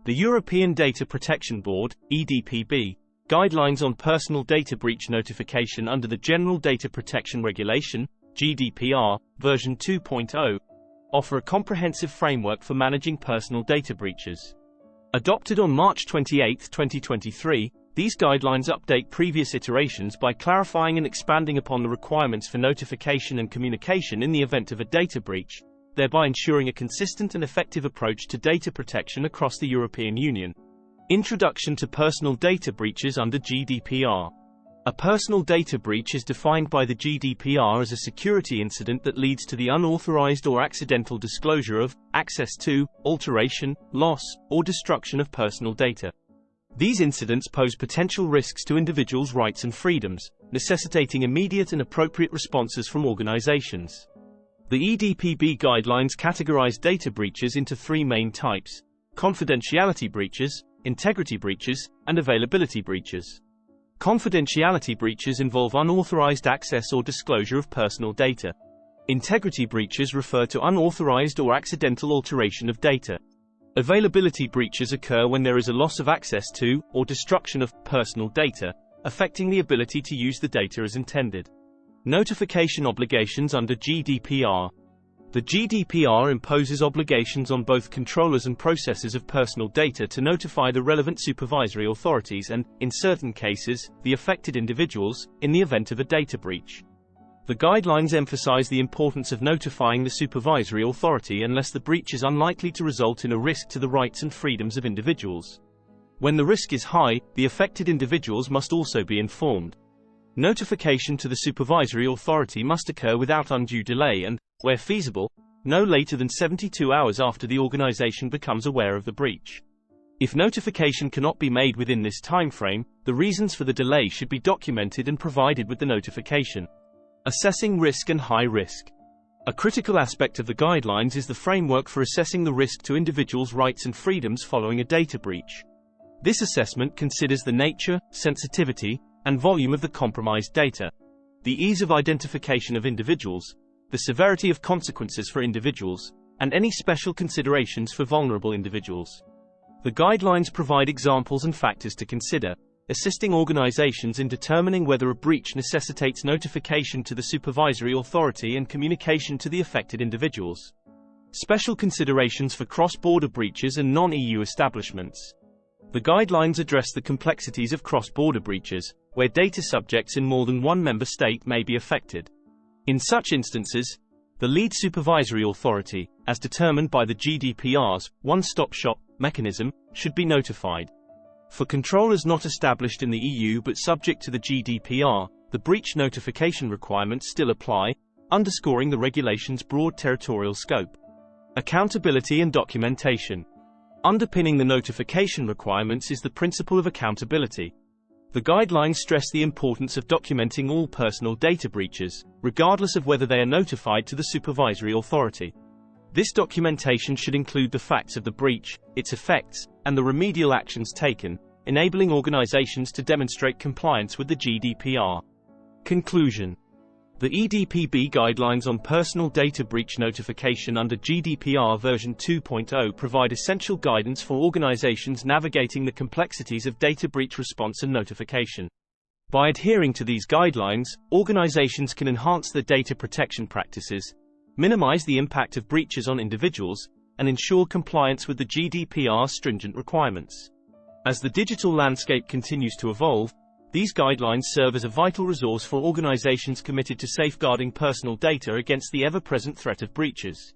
The European Data Protection Board, EDPB, Guidelines on Personal Data Breach Notification under the General Data Protection Regulation, GDPR, version 2.0, offer a comprehensive framework for managing personal data breaches. Adopted on March 28, 2023, these guidelines update previous iterations by clarifying and expanding upon the requirements for notification and communication in the event of a data breach, thereby ensuring a consistent and effective approach to data protection across the European Union. Introduction to personal data breaches under GDPR. A personal data breach is defined by the GDPR as a security incident that leads to the unauthorized or accidental disclosure of, access to, alteration, loss, or destruction of personal data. These incidents pose potential risks to individuals' rights and freedoms, necessitating immediate and appropriate responses from organizations. The EDPB guidelines categorize data breaches into three main types: confidentiality breaches, integrity breaches, and availability breaches. Confidentiality breaches involve unauthorized access or disclosure of personal data. Integrity breaches refer to unauthorized or accidental alteration of data. Availability breaches occur when there is a loss of access to, or destruction of, personal data, affecting the ability to use the data as intended. Notification obligations under GDPR. The GDPR imposes obligations on both controllers and processors of personal data to notify the relevant supervisory authorities and, in certain cases, the affected individuals, in the event of a data breach. The guidelines emphasize the importance of notifying the supervisory authority unless the breach is unlikely to result in a risk to the rights and freedoms of individuals. When the risk is high, the affected individuals must also be informed. Notification to the supervisory authority must occur without undue delay and, where feasible, no later than 72 hours after the organization becomes aware of the breach. If notification cannot be made within this timeframe, the reasons for the delay should be documented and provided with the notification. Assessing risk and high risk. A critical aspect of the guidelines is the framework for assessing the risk to individuals' rights and freedoms following a data breach. This assessment considers the nature, sensitivity, and volume of the compromised data, the ease of identification of individuals, the severity of consequences for individuals, and any special considerations for vulnerable individuals. The guidelines provide examples and factors to consider, assisting organizations in determining whether a breach necessitates notification to the supervisory authority and communication to the affected individuals. Special considerations for cross-border breaches and non-EU establishments. The guidelines address the complexities of cross-border breaches, where data subjects in more than one member state may be affected. In such instances, the lead supervisory authority, as determined by the GDPR's one-stop shop mechanism, should be notified. For controllers not established in the EU but subject to the GDPR, the breach notification requirements still apply, underscoring the regulation's broad territorial scope. Accountability and documentation. Underpinning the notification requirements is the principle of accountability. The guidelines stress the importance of documenting all personal data breaches, regardless of whether they are notified to the supervisory authority. This documentation should include the facts of the breach, its effects, and the remedial actions taken, enabling organizations to demonstrate compliance with the GDPR. Conclusion. The EDPB guidelines on personal data breach notification under GDPR version 2.0 provide essential guidance for organizations navigating the complexities of data breach response and notification. By adhering to these guidelines, organizations can enhance their data protection practices, minimize the impact of breaches on individuals, and ensure compliance with the GDPR's stringent requirements. As the digital landscape continues to evolve, these guidelines serve as a vital resource for organizations committed to safeguarding personal data against the ever-present threat of breaches.